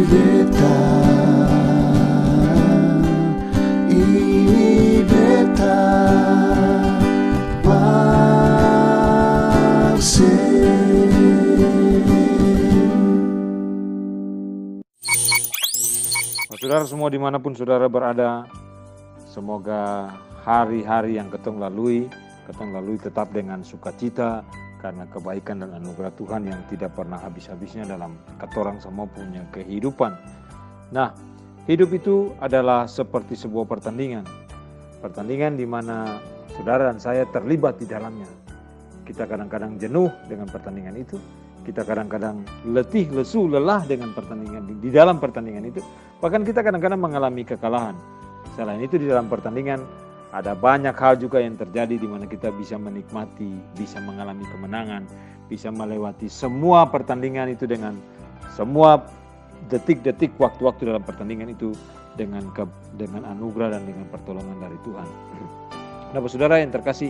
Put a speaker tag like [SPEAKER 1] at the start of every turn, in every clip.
[SPEAKER 1] beta, ini beta Passion.
[SPEAKER 2] Saudara semua dimanapun saudara berada, semoga hari-hari yang ketong lalui tetap dengan sukacita karena kebaikan dan anugerah Tuhan yang tidak pernah habis-habisnya dalam katorang semua punya kehidupan. Nah, hidup itu adalah seperti sebuah pertandingan di mana saudara dan saya terlibat di dalamnya. Kita kadang-kadang jenuh dengan pertandingan itu, kita kadang-kadang letih, lesu, lelah dengan pertandingan di dalam pertandingan itu. Bahkan kita kadang-kadang mengalami kekalahan. Selain itu di dalam pertandingan ada banyak hal juga yang terjadi di mana kita bisa menikmati, bisa mengalami kemenangan, bisa melewati semua pertandingan itu dengan semua detik-detik waktu-waktu dalam pertandingan itu dengan anugerah dan dengan pertolongan dari Tuhan. Nah, saudara yang terkasih,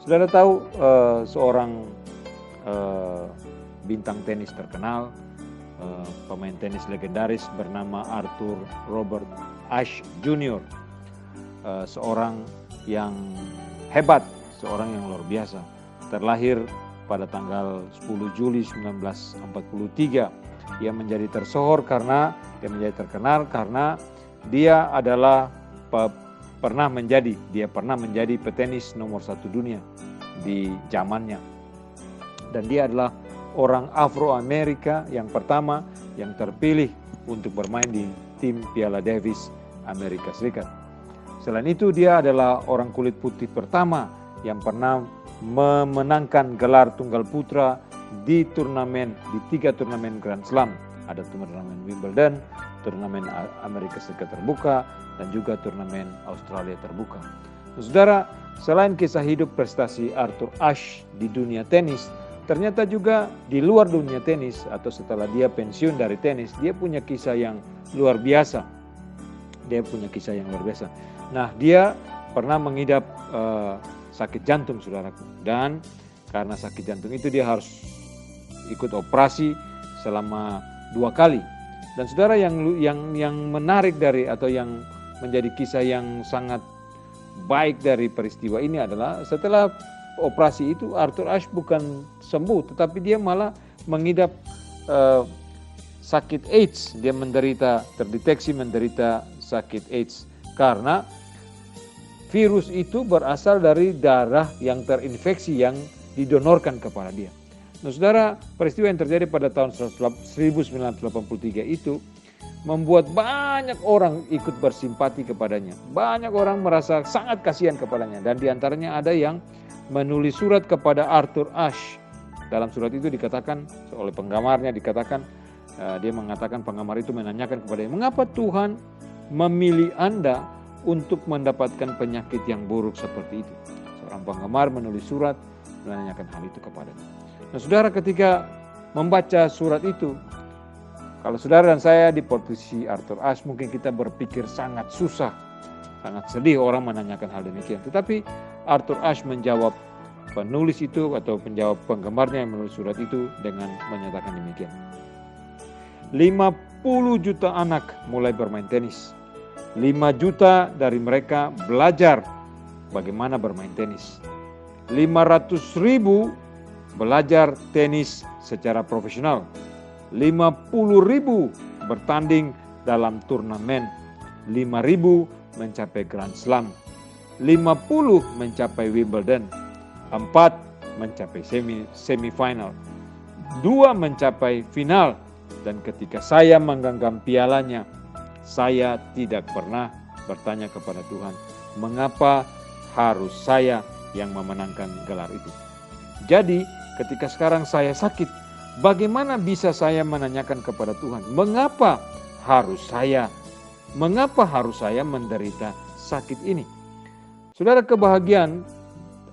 [SPEAKER 2] saudara tahu seorang bintang tenis terkenal, pemain tenis legendaris bernama Arthur Robert Ashe Jr. Seorang yang hebat, seorang yang luar biasa. Terlahir pada tanggal 10 Juli 1943. Dia menjadi terkenal karena dia adalah pernah menjadi petenis nomor 1 dunia di zamannya. Dan dia adalah orang Afro-Amerika yang pertama yang terpilih untuk bermain di tim Piala Davis Amerika Serikat. Selain itu dia adalah orang kulit putih pertama yang pernah memenangkan gelar tunggal putra di 3 turnamen Grand Slam. Ada turnamen Wimbledon, turnamen Amerika Serikat terbuka, dan juga turnamen Australia terbuka. Nah, saudara, selain kisah hidup prestasi Arthur Ashe di dunia tenis, ternyata juga di luar dunia tenis atau setelah dia pensiun dari tenis, dia punya kisah yang luar biasa. Nah, dia pernah mengidap sakit jantung, saudaraku. Dan karena sakit jantung itu dia harus ikut operasi selama 2 kali. Dan saudara, yang menarik dari atau yang menjadi kisah yang sangat baik dari peristiwa ini adalah setelah operasi itu Arthur Ashe bukan sembuh, tetapi dia malah mengidap sakit AIDS. Dia terdeteksi menderita sakit AIDS karena virus itu berasal dari darah yang terinfeksi yang didonorkan kepada dia. Nah, saudara, peristiwa yang terjadi pada tahun 1983 itu membuat banyak orang ikut bersimpati kepadanya. Banyak orang merasa sangat kasihan kepadanya, dan diantaranya ada yang menulis surat kepada Arthur Ashe. Dalam surat itu dikatakan oleh penggemarnya, dia mengatakan, penggemar itu menanyakan kepadanya, mengapa Tuhan memilih Anda untuk mendapatkan penyakit yang buruk seperti itu. Seorang penggemar menulis surat menanyakan hal itu kepadanya. Nah, saudara, ketika membaca surat itu, kalau saudara dan saya di posisi Arthur Ashe, mungkin kita berpikir sangat susah, sangat sedih orang menanyakan hal demikian. Tetapi Arthur Ashe menjawab penulis itu atau menjawab penggemarnya yang menulis surat itu dengan menyatakan demikian. 50 juta anak mulai bermain tenis. 5 juta dari mereka belajar bagaimana bermain tenis. 500.000 belajar tenis secara profesional. 50.000 bertanding dalam turnamen. 5.000 mencapai Grand Slam. 50 mencapai Wimbledon. 4 mencapai semifinal. 2 mencapai final. Dan ketika saya menggenggam pialanya, saya tidak pernah bertanya kepada Tuhan, mengapa harus saya yang memenangkan gelar itu. Jadi ketika sekarang saya sakit, bagaimana bisa saya menanyakan kepada Tuhan, mengapa harus saya menderita sakit ini? Saudara, kebahagiaan,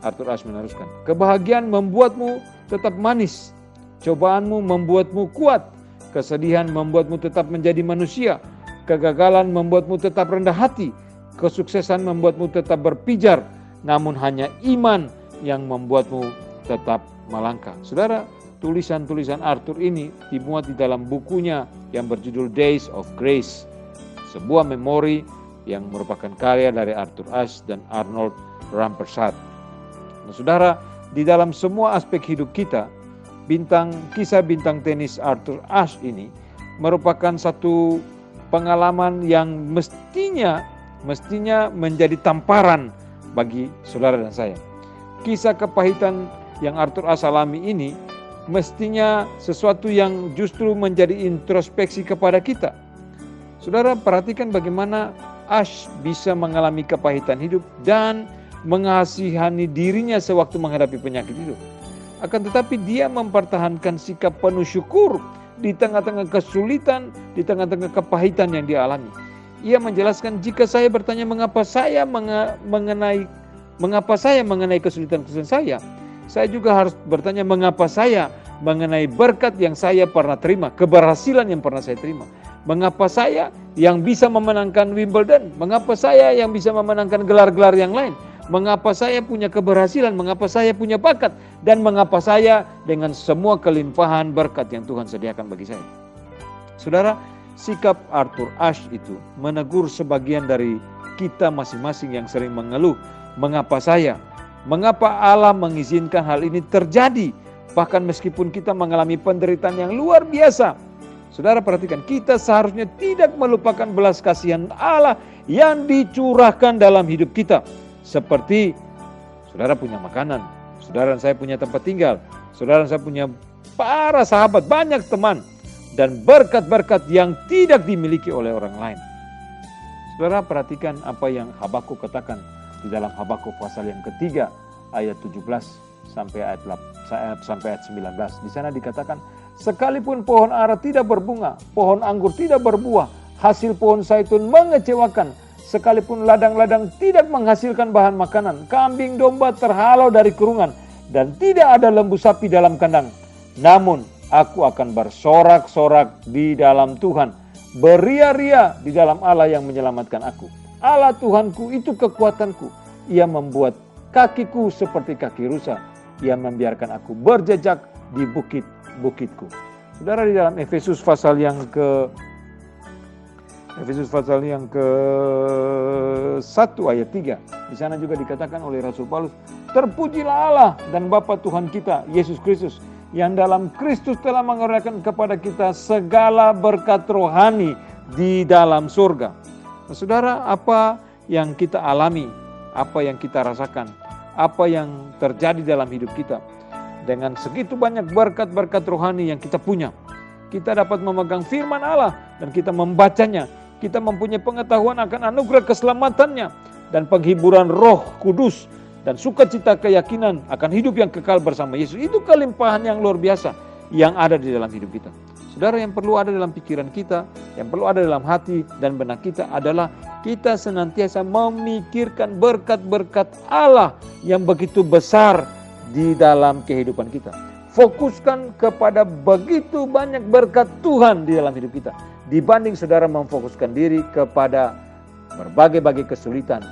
[SPEAKER 2] Arthur Ashe meneruskan, kebahagiaan membuatmu tetap manis, cobaanmu membuatmu kuat, kesedihan membuatmu tetap menjadi manusia, kegagalan membuatmu tetap rendah hati, kesuksesan membuatmu tetap berpijar, namun hanya iman yang membuatmu tetap melangkah. Saudara, tulisan-tulisan Arthur ini dimuat di dalam bukunya yang berjudul Days of Grace, sebuah memori yang merupakan karya dari Arthur Ashe dan Arnold Rampersad. Nah, saudara, di dalam semua aspek hidup kita, kisah bintang tenis Arthur Ashe ini merupakan satu pengalaman yang mestinya menjadi tamparan bagi saudara dan saya. Kisah kepahitan yang Arthur Ashe alami ini mestinya sesuatu yang justru menjadi introspeksi kepada kita. Saudara, perhatikan bagaimana Ashe bisa mengalami kepahitan hidup dan mengasihani dirinya sewaktu menghadapi penyakit itu. Akan tetapi dia mempertahankan sikap penuh syukur di tengah-tengah kesulitan, di tengah-tengah kepahitan yang dia alami. Ia menjelaskan, jika saya bertanya mengapa saya mengenai kesulitan-kesulitan saya juga harus bertanya mengapa saya mengenai berkat yang saya pernah terima, keberhasilan yang pernah saya terima. Mengapa saya yang bisa memenangkan Wimbledon, mengapa saya yang bisa memenangkan gelar-gelar yang lain, mengapa saya punya keberhasilan, mengapa saya punya bakat, dan mengapa saya dengan semua kelimpahan berkat yang Tuhan sediakan bagi saya. Saudara, sikap Arthur Ashe itu menegur sebagian dari kita masing-masing yang sering mengeluh, mengapa Allah mengizinkan hal ini terjadi, bahkan meskipun kita mengalami penderitaan yang luar biasa. Saudara, perhatikan, kita seharusnya tidak melupakan belas kasihan Allah yang dicurahkan dalam hidup kita. Seperti saudara punya makanan, saudara dan saya punya tempat tinggal, saudara dan saya punya para sahabat, banyak teman, dan berkat-berkat yang tidak dimiliki oleh orang lain. Saudara, perhatikan apa yang Habakuk katakan di dalam Habakuk pasal yang ketiga ayat 17 sampai ayat 19. Di sana dikatakan, sekalipun pohon ara tidak berbunga, pohon anggur tidak berbuah, hasil pohon zaitun mengecewakan, sekalipun ladang-ladang tidak menghasilkan bahan makanan, kambing domba terhalau dari kurungan, dan tidak ada lembu sapi dalam kandang, namun aku akan bersorak-sorak di dalam Tuhan, beria-ria di dalam Allah yang menyelamatkan aku. Allah Tuhanku itu kekuatanku. Ia membuat kakiku seperti kaki rusa. Ia membiarkan aku berjejak di bukit-bukitku. Saudara, di dalam Efesus pasal yang ke 1 ayat 3. Di sana juga dikatakan oleh Rasul Paulus, terpujilah Allah dan Bapa Tuhan kita, Yesus Kristus, yang dalam Kristus telah mengaruniakan kepada kita segala berkat rohani di dalam surga. Nah, saudara, apa yang kita alami, apa yang kita rasakan, apa yang terjadi dalam hidup kita, dengan segitu banyak berkat-berkat rohani yang kita punya, kita dapat memegang firman Allah dan kita membacanya, kita mempunyai pengetahuan akan anugerah keselamatannya dan penghiburan Roh Kudus dan sukacita keyakinan akan hidup yang kekal bersama Yesus. Itu kelimpahan yang luar biasa yang ada di dalam hidup kita. Saudara, yang perlu ada dalam pikiran kita, yang perlu ada dalam hati dan benak kita adalah kita senantiasa memikirkan berkat-berkat Allah yang begitu besar di dalam kehidupan kita. Fokuskan kepada begitu banyak berkat Tuhan di dalam hidup kita, dibanding saudara memfokuskan diri kepada berbagai-bagai kesulitan,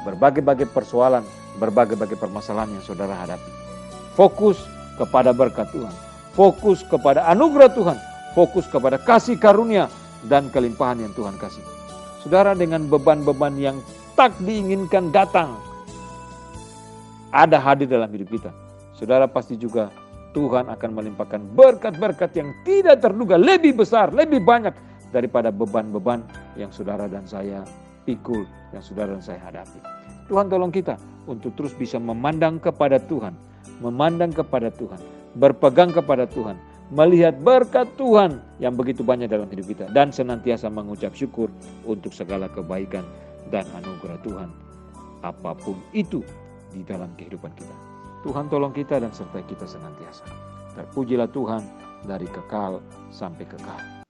[SPEAKER 2] berbagai-bagai persoalan, berbagai-bagai permasalahan yang saudara hadapi. Fokus kepada berkat Tuhan, fokus kepada anugerah Tuhan, fokus kepada kasih karunia dan kelimpahan yang Tuhan kasih. Saudara, dengan beban-beban yang tak diinginkan datang, ada hadir dalam hidup kita, saudara pasti juga Tuhan akan melimpahkan berkat-berkat yang tidak terduga, lebih besar, lebih banyak daripada beban-beban yang saudara dan saya pikul, yang saudara dan saya hadapi. Tuhan tolong kita untuk terus bisa memandang kepada Tuhan, berpegang kepada Tuhan, melihat berkat Tuhan yang begitu banyak dalam hidup kita, dan senantiasa mengucap syukur untuk segala kebaikan dan anugerah Tuhan, apapun itu di dalam kehidupan kita. Tuhan tolong kita dan sertai kita senantiasa. Terpujilah Tuhan dari kekal sampai kekal.